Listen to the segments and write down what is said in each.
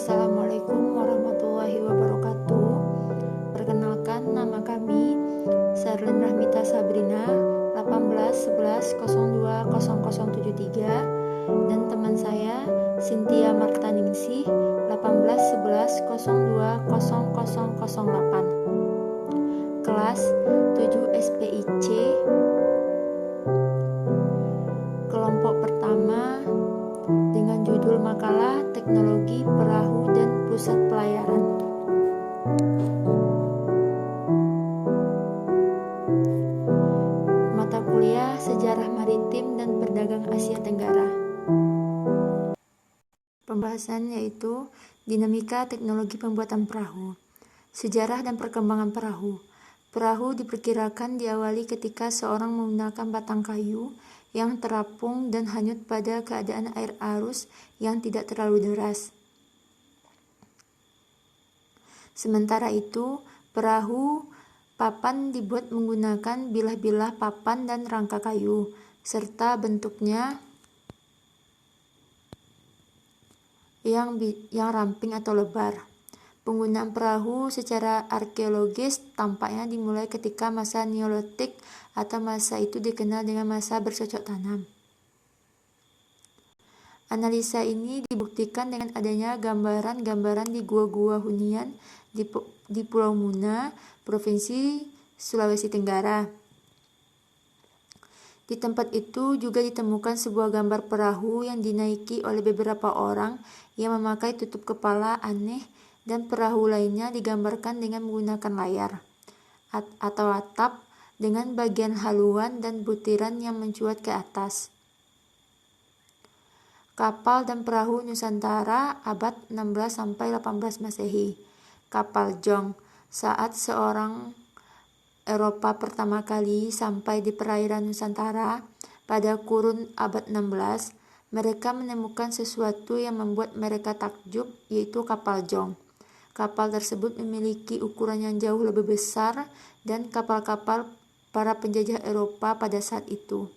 Assalamualaikum warahmatullahi wabarakatuh. Perkenalkan, nama kami Sarlin Rahmita Sabrina 1811020073 dan teman saya Cynthia Martaningsih 1811020008. Kelas 7 SPIC. Kelompok pertama dengan judul makalah Teknologi Perahu dan Pusat Pelayaran. Mata kuliah Sejarah Maritim dan Perdagang Asia Tenggara. Pembahasan yaitu dinamika teknologi pembuatan perahu. Sejarah dan perkembangan perahu. Perahu diperkirakan diawali ketika seorang menggunakan batang kayu yang terapung dan hanyut pada keadaan air arus yang tidak terlalu deras. Sementara itu, perahu papan dibuat menggunakan bilah-bilah papan dan rangka kayu, serta bentuknya yang ramping atau lebar. Penggunaan perahu secara arkeologis tampaknya dimulai ketika masa Neolitik atau masa itu dikenal dengan masa bercocok tanam. Analisa ini dibuktikan dengan adanya gambaran-gambaran di gua-gua hunian di Pulau Muna, Provinsi Sulawesi Tenggara. Di tempat itu juga ditemukan sebuah gambar perahu yang dinaiki oleh beberapa orang yang memakai tutup kepala aneh, dan perahu lainnya digambarkan dengan menggunakan layar atau atap dengan bagian haluan dan butiran yang mencuat ke atas. Kapal dan perahu Nusantara abad 16-18 Masehi. Kapal Jong. Saat seorang Eropa pertama kali sampai di perairan Nusantara pada kurun abad 16, mereka menemukan sesuatu yang membuat mereka takjub, yaitu kapal Jong. Kapal tersebut memiliki ukuran yang jauh lebih besar dan kapal-kapal para penjajah Eropa pada saat itu,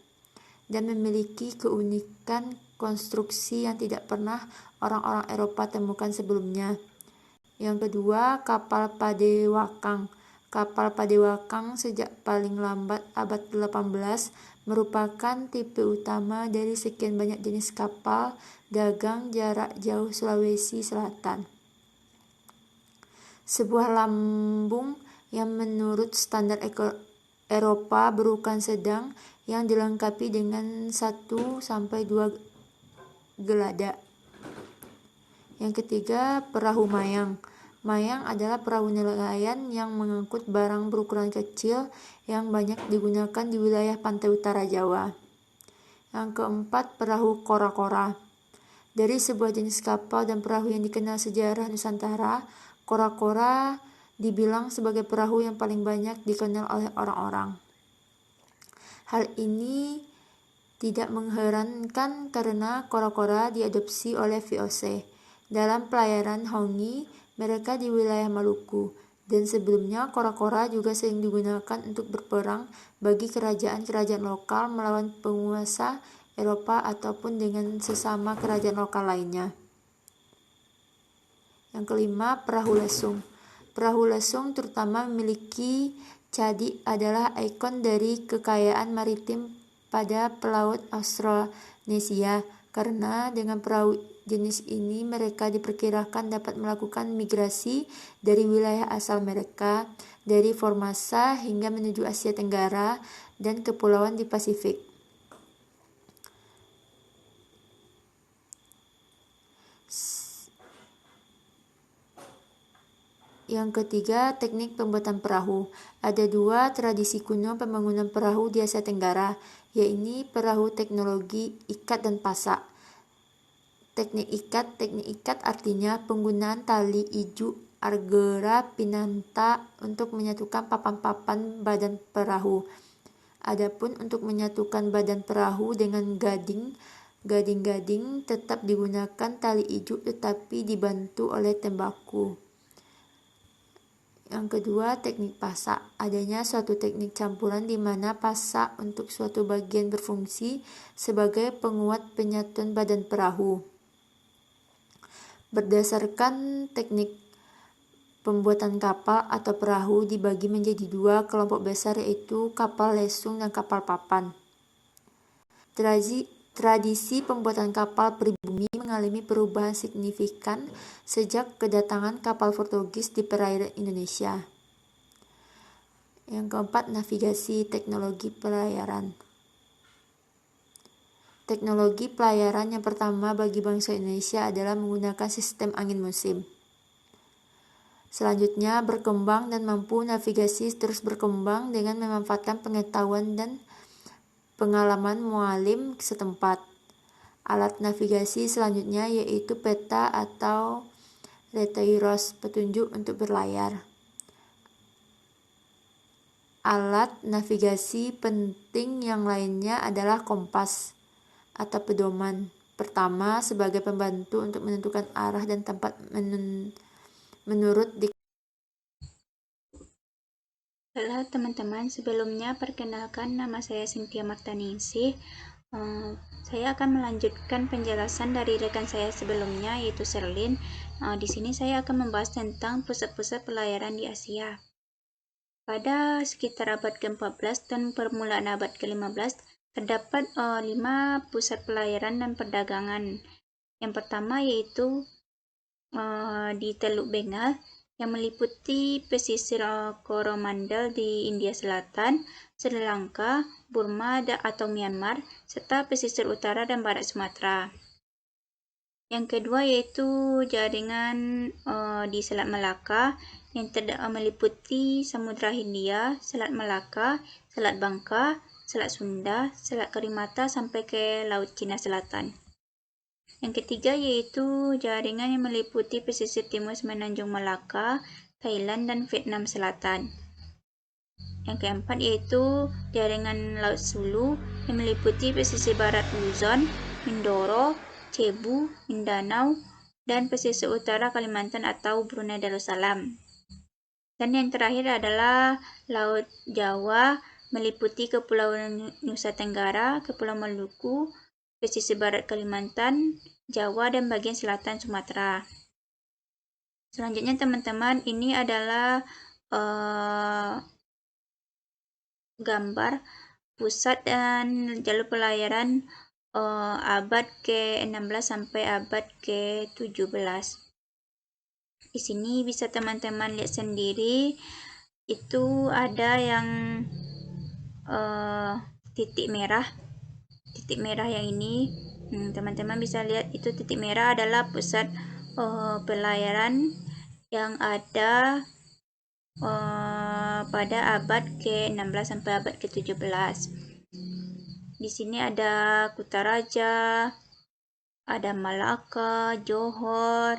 dan memiliki keunikan konstruksi yang tidak pernah orang-orang Eropa temukan sebelumnya. Yang kedua, kapal Padewakang. Kapal Padewakang sejak paling lambat abad 18 merupakan tipe utama dari sekian banyak jenis kapal dagang jarak jauh Sulawesi Selatan. Sebuah lambung yang menurut standar Eropa berukuran sedang yang dilengkapi dengan 1-2 gelada. Yang ketiga, perahu mayang. Mayang adalah perahu nelayan yang mengangkut barang berukuran kecil yang banyak digunakan di wilayah pantai utara Jawa. Yang keempat, perahu kora-kora. Dari sebuah jenis kapal dan perahu yang dikenal sejarah Nusantara, kora-kora dibilang sebagai perahu yang paling banyak dikenal oleh orang-orang. Hal ini tidak mengherankan karena kora-kora diadopsi oleh VOC dalam pelayaran Hongi mereka di wilayah Maluku, dan sebelumnya kora-kora juga sering digunakan untuk berperang bagi kerajaan-kerajaan lokal melawan penguasa Eropa ataupun dengan sesama kerajaan lokal lainnya. Yang kelima, perahu lesung. Perahu lesung terutama memiliki cadi adalah ikon dari kekayaan maritim pada pelaut Austronesia, karena dengan perahu jenis ini mereka diperkirakan dapat melakukan migrasi dari wilayah asal mereka, dari Formosa hingga menuju Asia Tenggara dan kepulauan di Pasifik. Yang ketiga, teknik pembuatan perahu. Ada 2 tradisi kuno pembangunan perahu di Asia Tenggara, yaitu perahu teknologi ikat dan pasak. Teknik ikat artinya penggunaan tali ijuk argera pinanta untuk menyatukan papan-papan badan perahu. Adapun untuk menyatukan badan perahu dengan gading tetap digunakan tali ijuk tetapi dibantu oleh tembaku. Yang kedua, teknik pasak. Adanya suatu teknik campuran di mana pasak untuk suatu bagian berfungsi sebagai penguat penyatuan badan perahu. Berdasarkan teknik pembuatan kapal atau perahu dibagi menjadi dua kelompok besar, yaitu kapal lesung dan kapal papan. Tradisi pembuatan kapal pribumi mengalami perubahan signifikan sejak kedatangan kapal Portugis di perairan Indonesia. Yang keempat, navigasi teknologi pelayaran. Teknologi pelayaran yang pertama bagi bangsa Indonesia adalah menggunakan sistem angin musim. Selanjutnya, berkembang dan mampu navigasi terus berkembang dengan memanfaatkan pengetahuan dan pengalaman mualim setempat. Alat navigasi selanjutnya yaitu peta atau letairos, petunjuk untuk berlayar. Alat navigasi penting yang lainnya adalah kompas atau pedoman. Pertama, sebagai pembantu untuk menentukan arah dan tempat menurut di. Halo teman-teman, sebelumnya perkenalkan, nama saya Cynthia Martaningsih. Saya akan melanjutkan penjelasan dari rekan saya sebelumnya, yaitu Sherlyn. Di sini saya akan membahas tentang pusat-pusat pelayaran di Asia. Pada sekitar abad ke-14 dan permulaan abad ke-15, terdapat 5 pusat pelayaran dan perdagangan. Yang pertama yaitu di Teluk Bengal, yang meliputi pesisir Coromandel di India Selatan, Sri Lanka, Burma atau Myanmar, serta pesisir utara dan barat Sumatera. Yang kedua yaitu jaringan di Selat Melaka, yang meliputi Samudra Hindia, Selat Melaka, Selat Bangka, Selat Sunda, Selat Karimata sampai ke Laut Cina Selatan. Yang ketiga yaitu jaringan yang meliputi pesisir timur Semenanjung Malaka, Thailand, dan Vietnam Selatan. Yang keempat yaitu jaringan Laut Sulu yang meliputi pesisir barat Luzon, Mindoro, Cebu, Mindanao, dan pesisir utara Kalimantan atau Brunei Darussalam. Dan yang terakhir adalah Laut Jawa meliputi Kepulauan Nusa Tenggara, Kepulauan Maluku, pesisir barat Kalimantan, Jawa, dan bagian selatan Sumatera. Selanjutnya teman-teman, ini adalah gambar pusat dan jalur pelayaran abad ke-16 sampai abad ke-17. Di sini bisa teman-teman lihat sendiri, itu ada yang titik merah yang ini. Teman-teman bisa lihat itu titik merah adalah pusat pelayaran yang ada pada abad ke-16 sampai abad ke-17. Di sini ada Kutaraja, ada Malaka, Johor.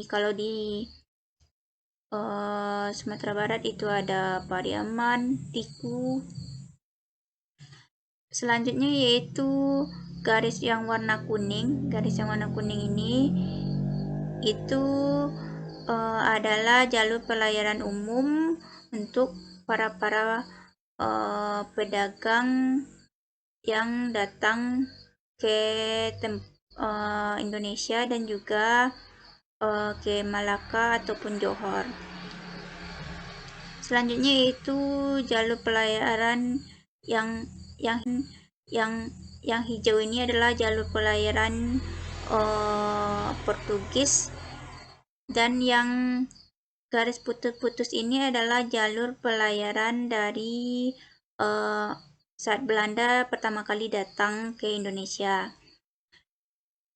Kalau di Sumatera Barat itu ada Pariaman, Tiku. Selanjutnya yaitu garis yang warna kuning. Garis yang warna kuning ini itu adalah jalur pelayaran umum untuk para pedagang yang datang ke Indonesia dan juga ke Malaka ataupun Johor. Selanjutnya yaitu jalur pelayaran yang hijau ini adalah jalur pelayaran Portugis, dan yang garis putus-putus ini adalah jalur pelayaran dari saat Belanda pertama kali datang ke Indonesia.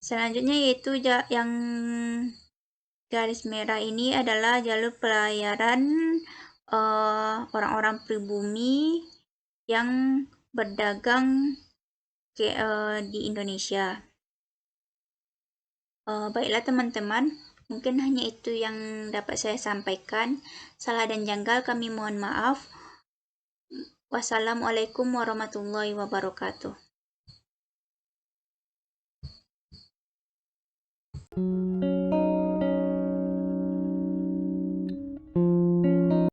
Selanjutnya yaitu yang garis merah ini adalah jalur pelayaran orang-orang pribumi yang berdagang di Indonesia. Baiklah teman-teman, mungkin hanya itu yang dapat saya sampaikan. Salah dan janggal kami mohon maaf. Wassalamualaikum warahmatullahi wabarakatuh.